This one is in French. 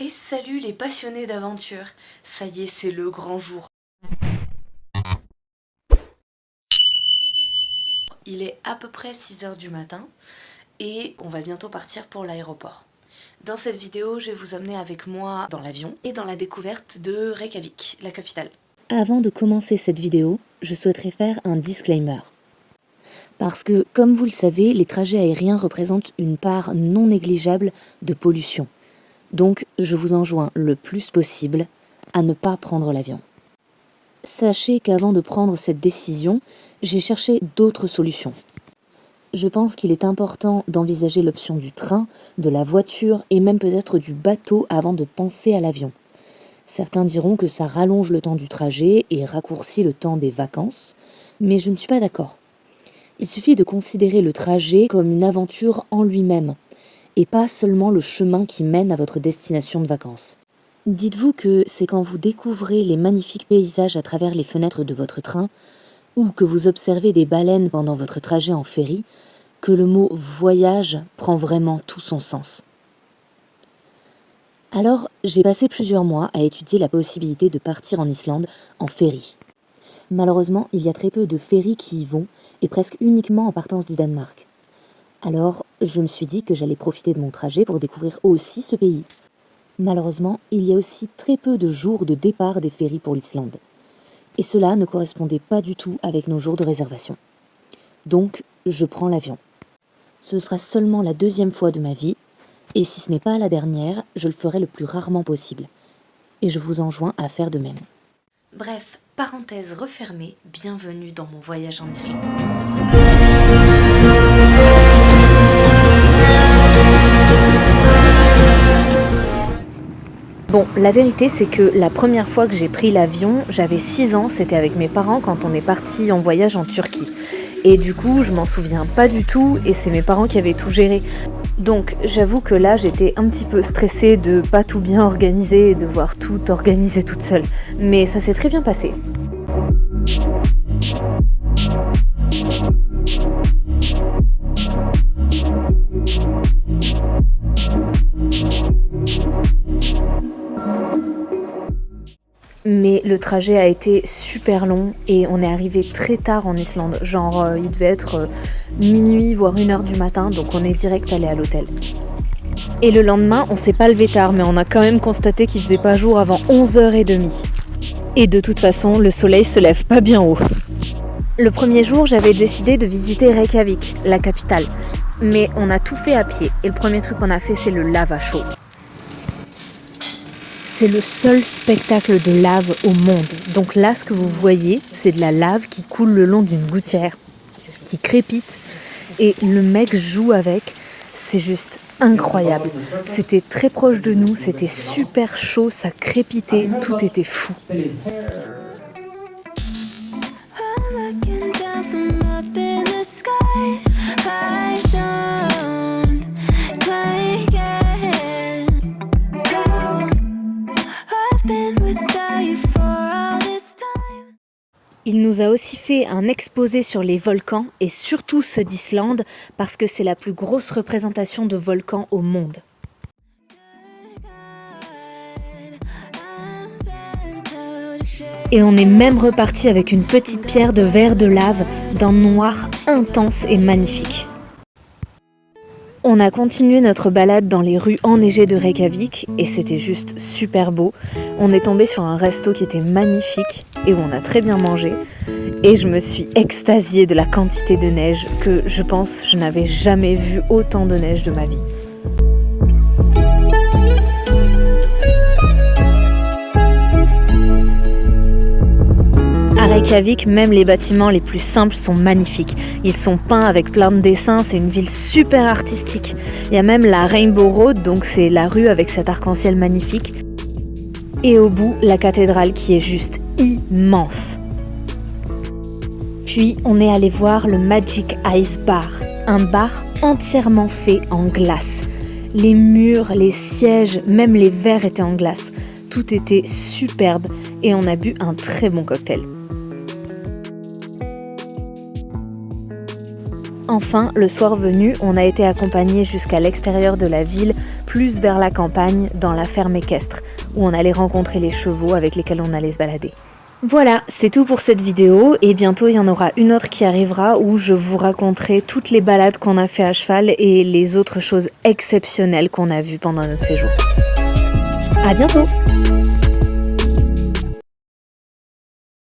Et salut les passionnés d'aventure, ça y est, c'est le grand jour. Il est à peu près 6h du matin et on va bientôt partir pour l'aéroport. Dans cette vidéo, je vais vous emmener avec moi dans l'avion et dans la découverte de Reykjavik, la capitale. Avant de commencer cette vidéo, je souhaiterais faire un disclaimer. Parce que, comme vous le savez, les trajets aériens représentent une part non négligeable de pollution. Donc, je vous enjoins le plus possible à ne pas prendre l'avion. Sachez qu'avant de prendre cette décision, j'ai cherché d'autres solutions. Je pense qu'il est important d'envisager l'option du train, de la voiture et même peut-être du bateau avant de penser à l'avion. Certains diront que ça rallonge le temps du trajet et raccourcit le temps des vacances, mais je ne suis pas d'accord. Il suffit de considérer le trajet comme une aventure en lui-même, et pas seulement le chemin qui mène à votre destination de vacances. Dites-vous que c'est quand vous découvrez les magnifiques paysages à travers les fenêtres de votre train, ou que vous observez des baleines pendant votre trajet en ferry, que le mot « voyage » prend vraiment tout son sens. Alors, j'ai passé plusieurs mois à étudier la possibilité de partir en Islande en ferry. Malheureusement, il y a très peu de ferries qui y vont, et presque uniquement en partance du Danemark. Alors, je me suis dit que j'allais profiter de mon trajet pour découvrir aussi ce pays. Malheureusement, il y a aussi très peu de jours de départ des ferries pour l'Islande. Et cela ne correspondait pas du tout avec nos jours de réservation. Donc, je prends l'avion. Ce sera seulement la 2e fois de ma vie, et si ce n'est pas la dernière, je le ferai le plus rarement possible. Et je vous enjoins à faire de même. Bref, parenthèse refermée, bienvenue dans mon voyage en Islande. Bon, la vérité c'est que la première fois que j'ai pris l'avion, j'avais 6 ans, c'était avec mes parents quand on est parti en voyage en Turquie. Et du coup, je m'en souviens pas du tout et c'est mes parents qui avaient tout géré. Donc, j'avoue que là, j'étais un petit peu stressée de pas tout bien organiser et de devoir tout organiser toute seule. Mais ça s'est très bien passé. Mais le trajet a été super long et on est arrivé très tard en Islande. Genre, il devait être minuit, voire 1h du matin, donc on est direct allé à l'hôtel. Et le lendemain, on s'est pas levé tard, mais on a quand même constaté qu'il faisait pas jour avant 11h30. Et de toute façon, le soleil se lève pas bien haut. Le premier jour, j'avais décidé de visiter Reykjavik, la capitale. Mais on a tout fait à pied, et le premier truc qu'on a fait, c'est le lava show. C'est le seul spectacle de lave au monde. Donc là, ce que vous voyez, c'est de la lave qui coule le long d'une gouttière, qui crépite, et le mec joue avec. C'est juste incroyable. C'était très proche de nous, c'était super chaud, ça crépitait, tout était fou. Il nous a aussi fait un exposé sur les volcans et surtout ceux d'Islande parce que c'est la plus grosse représentation de volcans au monde. Et on est même reparti avec une petite pierre de verre de lave d'un noir intense et magnifique. On a continué notre balade dans les rues enneigées de Reykjavik et c'était juste super beau. On est tombé sur un resto qui était magnifique et où on a très bien mangé. Et je me suis extasiée de la quantité de neige que je pense je n'avais jamais vu autant de neige de ma vie. À Reykjavik, même les bâtiments les plus simples sont magnifiques. Ils sont peints avec plein de dessins, c'est une ville super artistique. Il y a même la Rainbow Road, donc c'est la rue avec cet arc-en-ciel magnifique. Et au bout, la cathédrale qui est juste immense. Puis on est allé voir le Magic Ice Bar, un bar entièrement fait en glace. Les murs, les sièges, même les verres étaient en glace. Tout était superbe et on a bu un très bon cocktail. Enfin, le soir venu, on a été accompagnés jusqu'à l'extérieur de la ville plus vers la campagne, dans la ferme équestre, où on allait rencontrer les chevaux avec lesquels on allait se balader. Voilà, c'est tout pour cette vidéo et bientôt il y en aura une autre qui arrivera où je vous raconterai toutes les balades qu'on a fait à cheval et les autres choses exceptionnelles qu'on a vues pendant notre séjour. À bientôt!